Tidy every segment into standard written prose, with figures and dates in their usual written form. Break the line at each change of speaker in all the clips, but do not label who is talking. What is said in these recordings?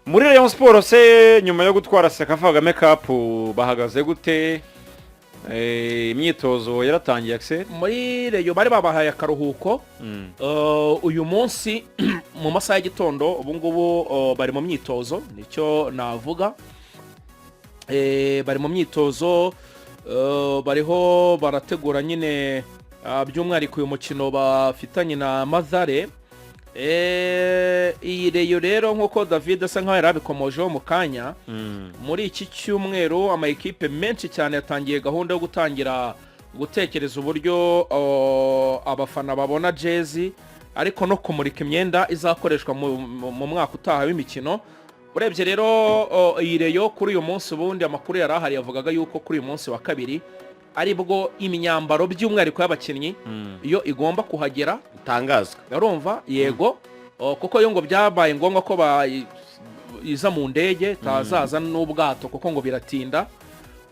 muri Rayon Sports se nyuma yo gutwara Sekafa Kagame Cup bahagaze gute? Imyitozo yaratangiye akse
muri Rayon bari babahaye akaruhuko uyu munsi mu masaha y'igitondo ubu ngubu bari mu myitozo nicyo navuga bari mu myitozo bariho barategura nyine by'umwihariko uyu mukino bafitanye na Mazare. Iyi Rayon rero nk'uko David asa nkaho yari abikomojeho mu kanya muri iki cyumweru ama ekipe menshi cyane yatangiye gahunda yo gutangira gutekereza uburyo abafana babona jezi ariko no kumurika imyenda izakoreshwa mu mwaka utaha w'imikino. Urebye rero iyi Rayon kuri uyu munsi ubundi amakuru yari ahari yavugaga yuko kuri uyu munsi wa kabiri aribwo imyambaro by'umwihariko y'abakinnyi iyo igomba kuhagera
itangazwa.
Urumva yego kuko yo ngo byabaye ngombwa ko iza mu ndege tazaza n'ubwato kuko ngo biratinda.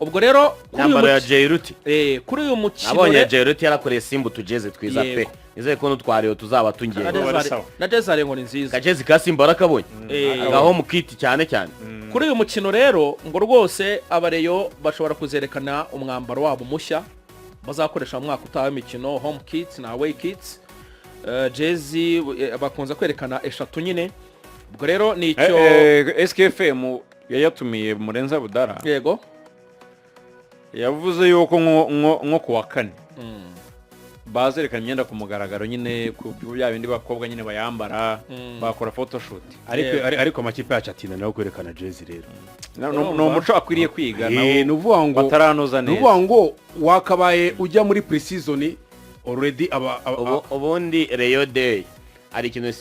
Ubwo rero kuri uyu mukino
abonye Jairuti yarakoreye Simba tujeze twiza pe nizeye ko n'utwariyo tuzaba tungiye
na Desire ngo ni nziza
kagezi ka Simba barakabonye agaho mu kiti cyane cyane.
Kuri uyu mukino rero ngo rwose abareyo bashobora kuzerekana umwambaro wabo mushya bazakoresha mu mwaka utaha w'imikino, home kits na away kits. Jezi bakunze kwerekana eshatu nyine. Ubwo rero ni icyo
SKFM yayatumiye Murenza Budara
yego
yavuze yuko nko kuwa kane bazerekana imyenda ku mugaragaro nyine ku bya bindi bakobwa nyine bayambara bakora photoshoot.
Ariko amakipe yacu atina nayo kwerekana jezi rero
no umuco akwiriye kwiga
nawo nuvuga ngo
bataranoza neza.
Nuvuga ngo wakabaye ujya muri pre-season already
ubundi Rayon Day ari ikintu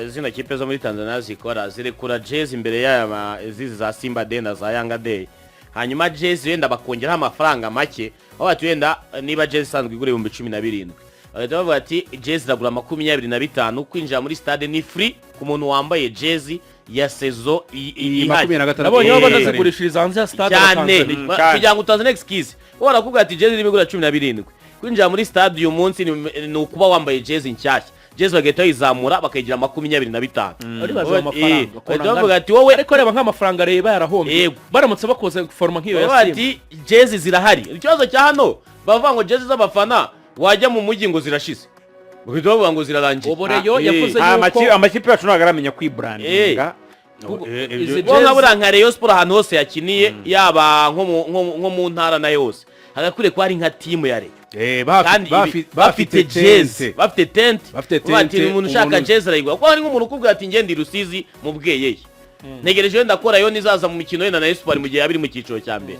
zino kipe zo muri Tanzania zikora zirekura jezi imbere y'aya zizi za Simba Day na za Yanga Day, hanyuma jezi wenda bakongeraho amafaranga make aho batwenda niba jezi isanzwe igura 17,000 bagahita bavuga ati jezi iragura 25 kwinjira muri stade ni free ku muntu wambaye jezi ya sezo ihari.
Nabonye baba bazigurishiriza hanze ya stade
cyane kugira ngo utanze next kiss barakubwira ati jezi irimo igura 17 kwinjira muri stade uyu munsi ni ukuba wambaye jezi nshyashya. Jezi bagahita bayizamura bakayigira 25.
Ari baza amafaranga
bavuga ati wowe
ariko reba nk'amafaranga reba yarahombye baramutse bakoze forma nk'iyo ya Simba
ati jezi zirahari. Ikibazo cya hano bavuga ngo jezi z'abafana wajya mu mujyi ngo zirashize bahita bavuga ngo zirarangiye.
Ubu Rayon yavuze yuko
amakipe yacu nagaramenya kwibrandinga
nkabura nka Rayon Sports ahantu hose yakiniye yaba nko mu ntara na yose hagakure ko ari nka team ya Rayon bafite jezi bafite tent bati umuntu ushaka jezi arayigura kuko hari nk'umuntu ukubwira ati ngende Rusizi mu bweyeye negereje wenda ko Rayon izaza mu mikino yenda na Espoir mu gihe yabiri mu cyiciro cya mbere.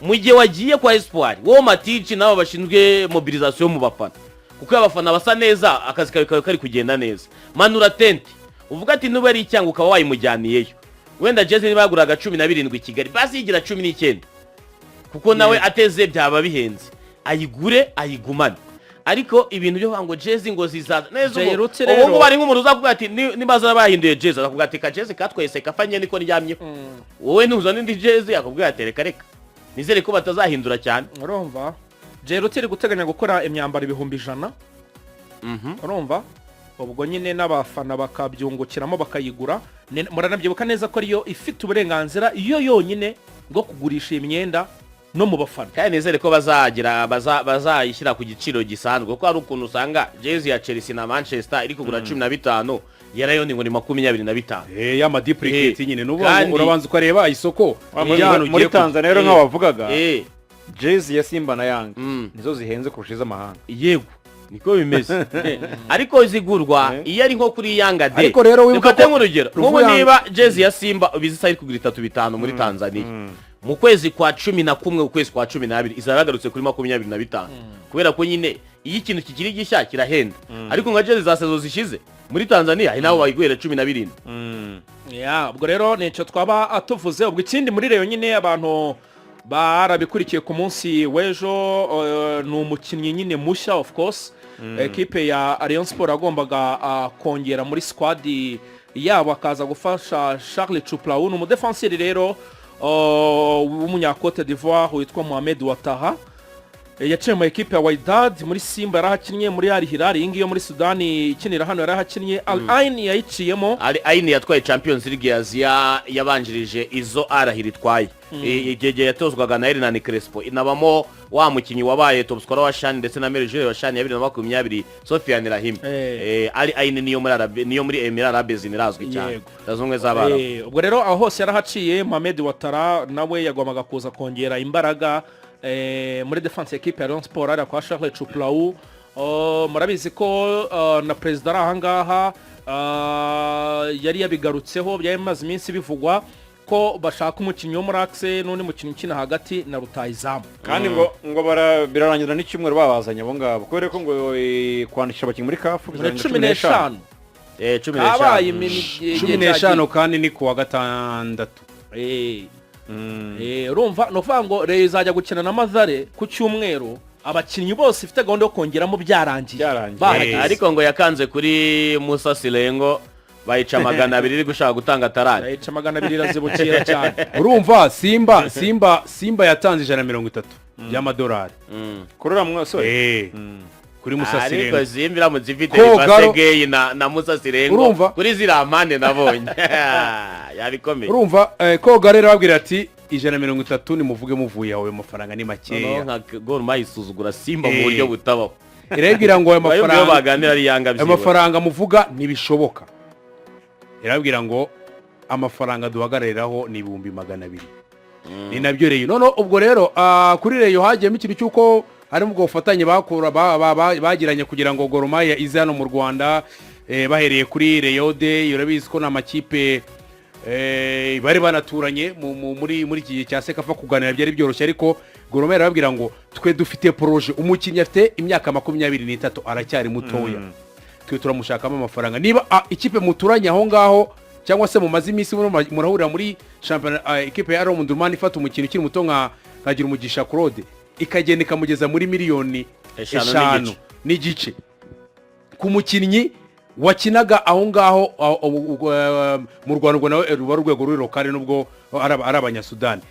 Mu gihe wagiye kwa Espoir wo matici nabo bashinzwe mobilisation mu bafana kuko abafana basa neza akazi kawe kari kugenda neza manura tent uvuga ati nube ari icyanga ukaba wayimujyaniyeyo wenda jezi niba yaguraga 17 Kigali basi yigira 19 kuko nawe ateze byaba bihenze ayigure ayigumane. Ariko ibintu byo ngo jezi ngo zizaza neza ubu bari nk'umuntu uzakuvuga ati nibaza bahinduye jezi akavuga ati ka jezi katwese kafanye niko ryamye wowe ntuzana indi jezi akavuga ati reka nizere ko batazahindura cyane.
Urumva Jairuti iri guteganya gukora imyambaro 100,000 urumva ubwo nyine n'abafana bakabyungukiramo bakayigura. Muranabyibuka neza ko ariyo ifite uburenganzira iyo yonyine bwo kugurisha imyenda no mu bafana
kandi nizere ko bazayishyira ku giciro gisanzwe kuko hari ukuntu usanga jezi ya Chelsea na Manchester iri kugura 15 ya Rayon ngo ni 25
ya maduplicate nyine n'ubu urabanza ukareba isoko
muri Tanzania rero nk'abavugaga jezi ya Simba na Yanga nizo zihenze kurusha iz'amahanga.
Yego niko bimeze ariko zigurwa iyo ari nko kuri Yanga Day.
Ariko rero wibuka
ko nk'urugero nk'ubu niba jezi ya Simba bizisa iri kugura 35 muri Tanzania mu kwezi kwa 11 ukwezi kwa 12 izagarutse kuri 25 kubera ko nyine iyo ikintu kikiri gishya kirahenda. Ariko nka jezi za sezo zishize muri Tanzania inaho bayigwera 17.
Ubwo rero nicyo twaba atuvuze. Ubwo ikindi muri Rayon nyine abantu barabikurikiye ku munsi w'ejo ni umukinnyi nyine mushya of course ekipe ya Rayon Sports agombaga kongera muri squad yabo akaza gufasha Charles Chuplaoun umudefenseur rero w'umunyakote d'Ivoire witwa Mohamed Wataha yaciye mu ekipe ya Wydad, muri Simba yarahakinnye, muri Al Hilal iyi ngiyo muri Sudani ikinira hano yarahakinnye. Al Ain yayiciyemo.
Al Ain yatwaye Champions League ya Asia yabanjirije izo Al Hilal itwaye. Igihe yatozwaga na Hernan Crespo, inabamo wa mukinyi wabaye top scorer wa Shan ndetse na Merijere wa Shan 2020 Sofiane Rahim. Al Ain niyo muri Emirate Arabes irazwi cyane zazumwe z'abara.
Ubwo rero aho hose yarahaciye. Mohamed Ouattara nawe yagombaga kuza kongera imbaraga muri defense equipe ya Rayon Sports ari kwa Charles Chuplau. Murabizi ko na president ahangaha yari yabigarutseho, byamaze iminsi bivugwa ko bashaka umukinnyi wo muri axe n'undi mukinnyi ukina hagati na rutayizamu,
kandi ngo birarangira n'icyumweru babazanye abo ngabo kubera ko ngo kwandikisha abakinnyi muri kafu
15
15 kandi ni kuwa gatandatu.
Urumva no vuga ngo Rayon izajya gukina na Mazare ku cyumweru, abakinnyi bose ifite gahunda yo kongeramo byarangiye.
Ariko ngo yakanze kuri Musa Silengo bayica 200 iri gushaka gutanga tarari.
Bayica 200 irazibukira cyane.
Urumva Simba yatanze 130 y'amadolari.
Kurura mwose.
Kuri Musa Silengo.
Ariko Zimbira mu zifite Basegeye na Musa Silengo kuri ziramande nabonye. Yabikomeye.
Urumva koga rero babwira ati 130 ni muvuge muvuye aho amafaranga ni makeya.
Nka Gor Mahia isuzugura Simba mu buryo butabaho.
Irebwira ngo
amafaranga baganira ari yanga byiwe.
Amafaranga muvuga ntibishoboka. Irabwira ngo amafaranga duhagarariraho ni 200,000. Ni nabyo Rayon. None ubwo rero kuri Rayon hagiyemo ikintu cyuko ari mu gufatanye bakura bagiranye kugira ngo Gor Mahia ize hano mu Rwanda, bahereye kuri Rayon de. Urabizi ko na makipe bari banaturanye muri iki gihe cya Sekafa kuganira byari byoroshye, ariko Gor Mahia arababwira ngo twe dufite projet, umukinnyi afite imyaka 23 aracyari mutoya, twe turamushakamo amafaranga. Niba ikipe muturanye aho ngaho cyangwa se mu mazi iminsi murahurira muri champion ikipe ya Rwanda Football ifata umukinnyi ukiri muto nkagira umugisha Claude, ikagenda ikamugeza muri miliyoni 5 n'igice ku mukinnyi wakinaga aho ngaho mu Rwanda, ngo nawe ruba rwego rw'irokare nubwo ari abanyasudani.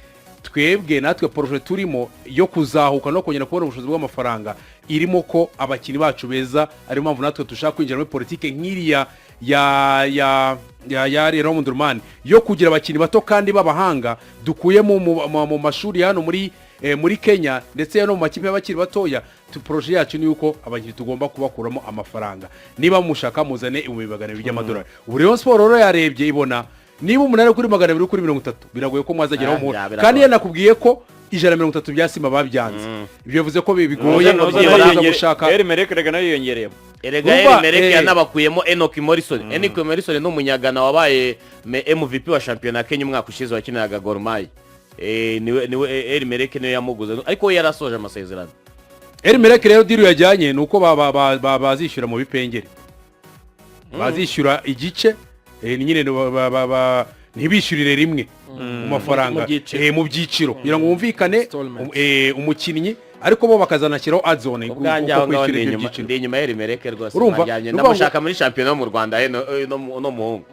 Twebwe natwe projet turimo yo kuzahuka no kongera kubona ubushobozi bw'amafaranga irimo ko abakinnyi bacu beza, ari mpamvu natwe dushaka kwinjira muri politike nk'iriya ya Rayon Sports yo kugira abakinnyi bato kandi b'abahanga dukuye mu mashuri hano muri Kenya ndetse no mu makipe y'abakiri batoya. Projet yacu ni uko abakinnyi tugomba kubakuramo amafaranga. Niba mushaka muzane 200,000 by'amadolari. Rayon Sports rero yarebye ibona niba umunara kuri 200 kuri 30 biragoye ko mwazageraho mu, kandi yanakubwiye ko 130 bya Simba babyanze. Ibyo bivuze ko bigoye gushaka
Erimereke rega nayo yiyongereye.
Erimereke yanabakuyemo Enoch Morrison. Enoch Morrison ni umunyagana wabaye MVP wa championnat Kenya umwaka ushize wakinaga Gor Mahia. Niwe Erimereke niwe yamuguze, ariko yarasoje amasezerano.
Erimereke rero diru yajyanye nuko bazishyura mu bipengeri, bazishyura igice nyine ntibishyurire rimwe mu mafaranga mu byiciro kugira ngo wumvikane umukinnyi, ariko bo bakazanashyiraho adzone
kuko kwishyura ibyo byiciro. Ndi nyuma y'Erimereke rwose bajyanye ndamushaka muri championnat mu Rwanda no muhungu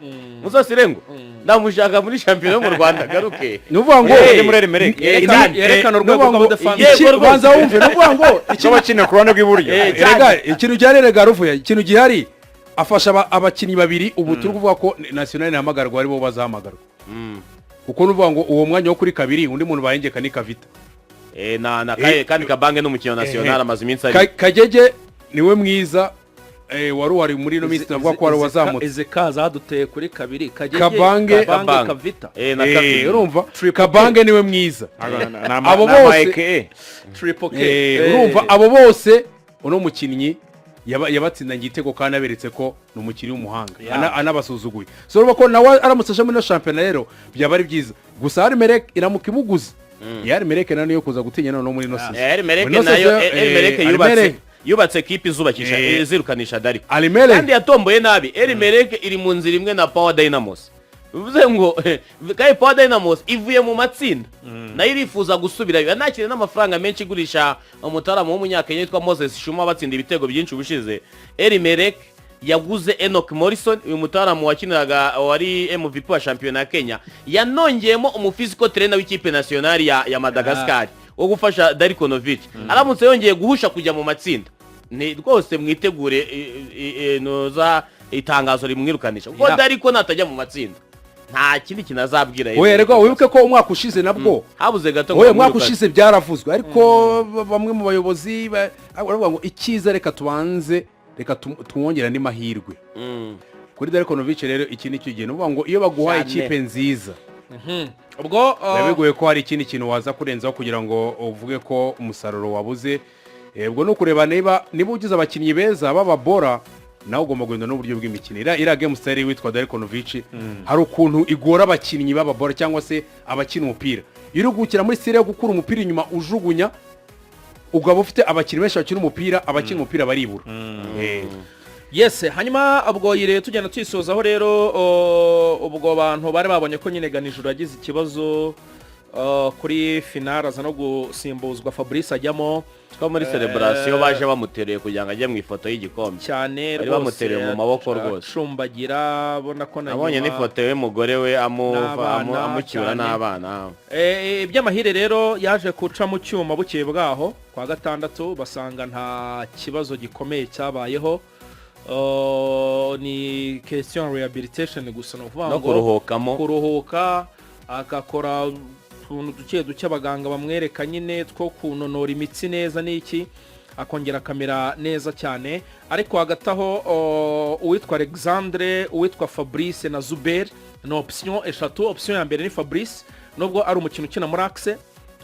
Musa Silengo, ndamushaka muri championnat mu Rwanda garuke.
Nuvuga ngo
muri Erimereke
yerekana urwego rw'abadefense.
Banza wumve, nuvuga ngo
icyo bakina ku ruhande rw'iburyo.
Erega ikintu cyarerega ruvuye, ikintu gihari afasha abakinnyi babiri. Ubu turi kuvuga ko national nahamagarwa ari bo bazahamagarwa, kuko nuvuga ngo uwo mwanya wo kuri kabiri undi muntu bahengeka ni Kavita
kandi Kabange n'umukino national amaze iminsi ari.
Kagege niwe mwiza wari muri no minsi navuga ko wari wazamutse.
Ezekaza duteye kuri kabiri
Kabange
Kavita
urumva Kabange niwe mwiza. Abo bose
triple K
urumva abo bose uno mukinnyi yabatsinda igitego kandi aberetse ko ni umukinnyi w'umuhanga anabasuzuguye. So urumva ko nawe aramutse muri no championnat rero byaba ari byiza. Gusa Erimereke iramuka imuguze, Erimereke nayo kuza gutinya no muri no season.
Erimereke yubatse equipe izubakisha zirukanisha Dariko, kandi yatomboye nabi. Erimereke iri mu nzira imwe na Power Dynamos. Bivuze ngo kai Power Dynamos ivuye mu matsinda nayo irifuza gusubirayo, nakire n'amafaranga menshi igurisha umutaramu w'umunyakenya yitwa Moses Shuma batsinda ibitego byinshi ubushize. Erimereke yaguze Enoch Morrison, uyu mutaramu wakiniraga wari MVP wa championnat Kenya, yanongeyemo umuphysical trainer w'ikipe nationale ya Madagascar wo gufasha Darikonovic aramutse yongeye guhusha kujya mu matsinda ni rwose mwitegure noza itangazo rimwirukanisha kuko Dariko natajya mu matsinda nta kindi kinazabwira
oya rego wibuke ko umwaka ushize nabwo
habuze gato
oya umwaka ushize byaravuzwe ariko bamwe mu bayobozi baravuga ngo ikiza reka tubanze reka tumwongera ni mahirwe kuri Darikonovic rero iki ni cyo gihe nuvuga ngo iyo baguhaye ikipe nziza
ubwo
bigoye ko hari ikindi kintu waza kurenzaho kugira ngo uvuge ko umusaruro wabuze ubwo no kureba niba ugize abakinnyi beza bababora nawe ugomba guhindura n'uburyo bw'imikino iriya game style witwa Darikonovic hari ukuntu igora abakinnyi bababora cyangwa se abakina umupira iyo uri muri style yo gukura umupira inyuma ujugunya ugaba ufite abakinnyi benshi bakina umupira abakina umupira baribura
yes hanyuma ubwo yire tugenda twisozaho rero ubwo abantu bari babonye ko nyine Ganijuru yagize ikibazo kuri finale aza no gusimbuzwa Fabrice ajyamo
twa muri celebration baje bamutereye kugira ngo ajye mu ifoto y'igikombe
cyane
rwose bamutereye mu maboko rwose
shumbagira bona ko
nabonye n'ifoto y'umugore we amucyura n'abana
iby'amahire rero yaje kuca mu cyuma bukeye bwaho kwa gatandatu basanga nta kibazo gikomeye cyabayeho ni question rehabilitation gusa no kuvuga
ngo
kuruhuka agakora utuntu duke abaganga bamwereka nyine two kunonora imitsi neza n'iki akongera kamera neza cyane ariko hagati aho uwitwa Alexandre uwitwa Fabrice na Zuber ni option eshatu option ya mbere ni Fabrice nubwo ari umukino ukina muri axe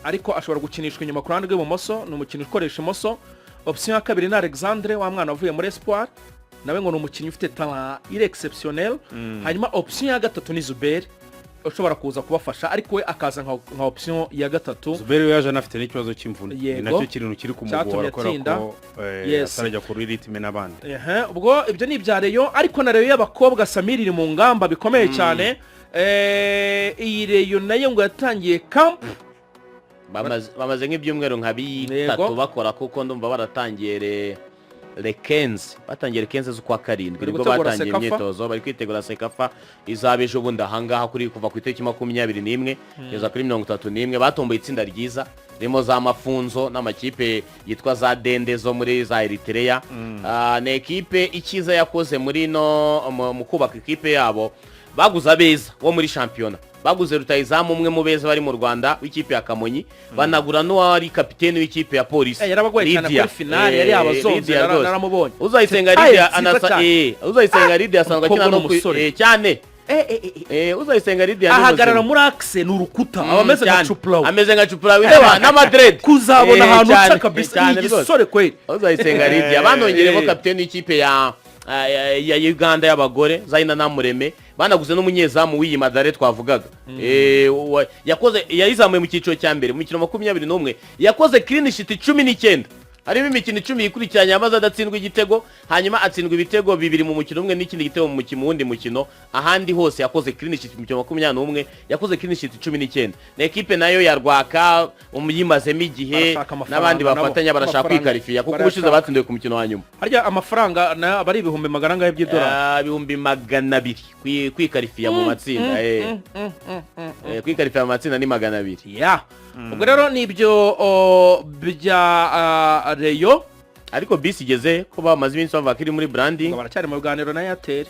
ariko ashobora gukinishwa inyuma ku ruhande rw'ibumoso ni umukino ukoresha imoso option ya kabiri ni Alexandre wa mwana wavuye muri Espoir nawe ngo ni umukinnyi ufite talent exceptionnel hanyuma option ya gatatu ni Zuber ushobora kuza kubafasha ariko we akaza nka option ya gatatu
Zuber yaje anafite n'ikibazo cy'imvune ni nacyo kintu kiri kumugora ko atarajya kuri ritme n'abandi
ubwo ibyo ni ibya Rayon ariko na Rayon y'abakobwa Samir iri mu ngamba bikomeye cyane iyi Rayon nayo ngo yatangiye camp
bamaze nk'ibyumweru nka bitatu bakora kuko ndumva baratangiye Lekenzi batangiye Lekenzi z'ukwa karindwi nibwo batangiye imyitozo bari kwitegura Sekafa izaba ejo bundi ahangaha kuri kuva ku itariki 21 kugeza kuri 31 batomboye itsinda ryiza ririmo za Mafunzo n'amakipe yitwa za Dende zo muri za Eritrea na ekipe ikiza yakoze muri mu kubaka ekipe yabo baguza beza wo muri championnat baguze rutayizamu umwe mu beza bari mu Rwanda w'ikipe ya Kamonyi banagura n'uwari kapiteni w'ikipe ya Police
yarabagoye cyane kuri finale yari abazonze naramubonye
uzayisenga Lydia uzayisenga Lydia asanga kina no cyane uzayisenga Lydia
ahagarara muri axe n'urukuta abameze nka Chupra
ameze nka Chupra w'indaba na Madrid
kuzabona ahantu uca kabisa igisore kweli
uzayisenga Lydia bandongeremo kapiteni w'ikipe ya Uganda y'abagore Zaina Namureme banaguze n'umunyezamu w'iyi Madare twavugaga yakoze yayizamuye mu cyiciro cya mbere mu mikino 21 yakoze clean sheet 19 harimo imikino 10 yikurikiranye amaze adatsindwa igitego hanyuma atsindwa ibitego bibiri mu mukino umwe n'ikindi gitego mu mukino wundi mukino ahandi hose yakoze clean sheet mu mikino 21 yakoze clean sheet 19 na ekipe nayo ya Rwaka umuyimazemo igihe n'abandi bafatanya barashaka kwikarifiya kuko ubushize batsindiwe ku mukino wa nyuma
harya amafaranga bari ibihumbi magana ngahe by'idolari
ibihumbi 200 kwikarifiya mu matsinda kwikarifiya mu matsinda ni 200
ubwo rero nibyo bya Rayon
ariko bisi igeze ko bamaze iminsi bavuga kiri muri branding
baracyari mu biganiro na Airtel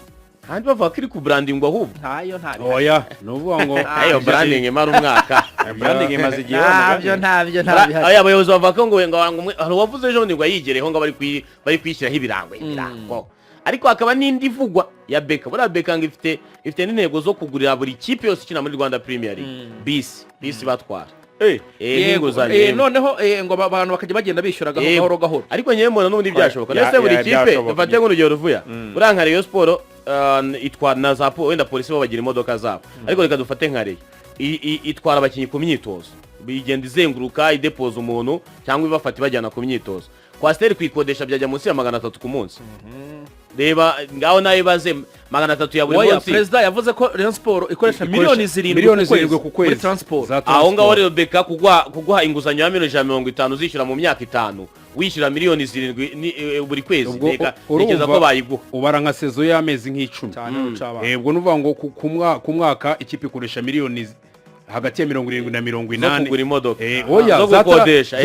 kandi bavuga kiri ku branding ahubwo
ntayo
oya nuvuga ngo
ayo branding imara umwaka
branding imaze igihe
ntabyo
aya abayobozi bavuga ngo hari wavuze ejo ngo yigereho ngo bari kwishyiraho ibirango ariko hakaba n'indi ivugwa ya Beka buriya Beka ngo ifite n'intego zo kugurira buri kipe yose ikina muri Rwanda Premier League bisi batwara
noneho ngo abantu bakajya bagenda bishyura gahoro
ariko nyewe mbona n'ubundi byashoboka ndetse buri kipe dufate nk'urugero ruvuya buriya nka Rayon Sports itwara na za wenda polisi bo bagira imodoka zabo ariko reka dufate nka Rayon itwara abakinnyi ku myitozo bigenda izenguruka idepoza umuntu cyangwa ibafata ibajyana ku myitozo kwasiteri kuyikodesha byajya munsi ya 300 ku munsi reba ngaho nayo baze 300 ya buri munsi
president yavuze ko Rayon Sports ikoresha miliyoni 7
ku kwezi
transport
aho ngaho rero Beka kuguha inguzanyo ya 150 uzishyura mu myaka 5 wishyura miliyoni 7 buri kwezi ntekereza ko bayiguha
ubara nka sezo y'amezi nk'icumi ubwo nuvuga ngo ku mwaka ikipe ikoresha miliyoni hagati ya 70 na 80
zo kugura imodoka
oya
zo gukodesha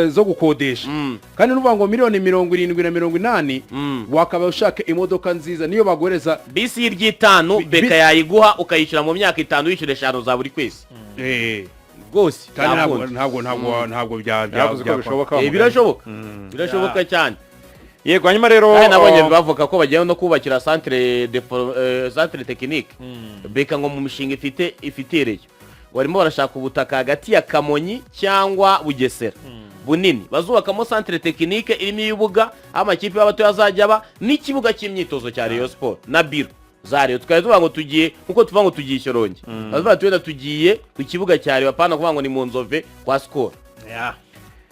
zo gukodesha kandi nuvuga ngo miliyoni 70 na 80 wakaba ushaka imodoka nziza niyo bagoreza
bisi y'itanu beka yayiguha ukayishyura mu myaka 5 wishyura 5 za buri kwezi rwose
ntabwo
birashoboka cyane
yego hanyuma rero
nabonye bavuga ko bagiye no kubakira centre technique beka ngo mu mishinga ifitereye barimo barashaka ubutaka hagati ya Kamonyi cyangwa Bugesera bunini bazubakamo centre technique irimo ibibuga amakipe y'abato yazajya ba n'ikibuga cy'imyitozo cya Rayon Sports na biro za Rayon twari tuvuga ngo tugiye nkuko tuvuga ngo tugiye Shyorongi bavuga tuwenda tugiye ku kibuga cya Rayon apana kuvuga ngo ni mu Nzove kwa Skol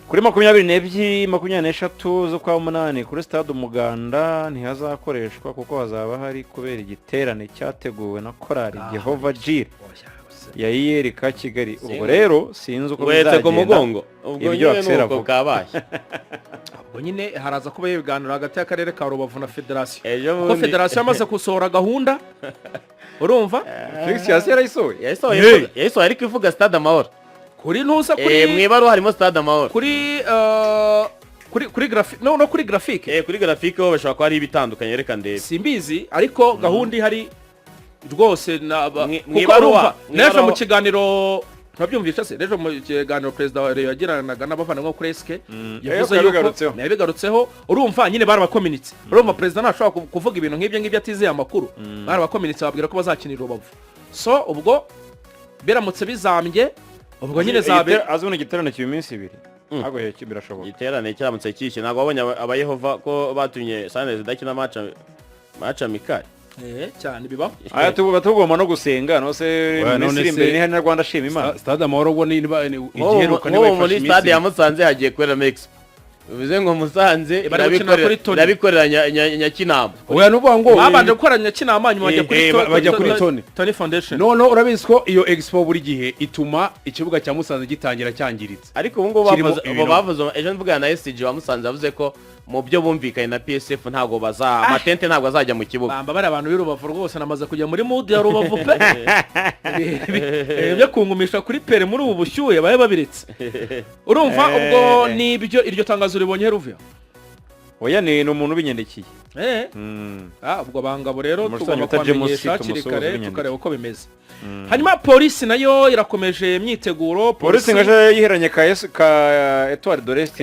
kuri 22-23 zo kwa 8 kuri stade Umuganda ntihazakoreshwa kuko hazaba hari kubera igiterane cyateguwe na korali Jehova Jire ya yereka Kigali ubwo rero sinzi uko
bizagenda wete ku mugongo ubwo nyine nuko kabaye
ubwo nyine haraza kuba ibiganiro hagati y'akarere ka Rubavu na federasiyo kuko federasiyo yamaze gusohora gahunda urumva
Felix yarayisohoye
yayisohoye ariko ivuga stade Amahoro
kuri ntusa kuri
mwibaro harimo stade Amahoro
kuri graphique no kuri graphique
kuri graphique ho bashobora ko hari ibitandukanye yerekana ndebe
simbizi ariko gahunda ihari rwose kuko nejo mu kiganiro ntabyumvisha se nejo mu kiganiro perezida wa Rayon yagiranaga n'abafana nko kuri SK yavuze yuko nabigarutseho urumva nyine barabakominitse urumva perezida ntashobora kuvuga ibintu nk'ibyo atizeye amakuru barabakominitse babwira ko bazakinira Rubavu so ubwo biramutse bizambye ubwo nyine zabe
azubona igiterane cy'iminsi 2 agoye birashoboka
igiterane cyaramutse cyishe ntago babonye abayehova ko batumye Sunrise dakina match amikari
cyane bibaho
aya tugomba no gusenga no se Misiri imbere ni hari na Rwanda shima Imana
stade Amahoro ubwo ni
igiheruka ni bayifashe stade ya Musanze hagiye kwera Mex bivuze ngo Musanze irabikorera Nyakinama
oya nuvuga ngo
babanje gukora Nyakinama nyuma
bajya kuri
Tony Foundation
no urabizi ko iyo expo buri gihe ituma ikibuga cya Musanze gitangira cyangiritse
ariko ubu ngo bavuze ejo mvugana na SG wa Musanze yavuze ko mu byo bumvikanye na PSF ntago amatente ntago azajya mu kibuga
bamba bari abantu b'Urubavu rwose namaze kujya muri mood ya Rubavu pe byo kungumisha kuri pere muri ubu bushyuhe baye babiretse urumva ubwo nibyo iryo tangazo ribonye Ruvia
oya ni umuntu ubinyendekiye
ubwo bangabo rero tugomba kwamenyesha kirikare tukareba uko bimeze hanyuma polisi nayo irakomeje imyiteguro
polisi ngaje yiheranye ka Etoile de l'Est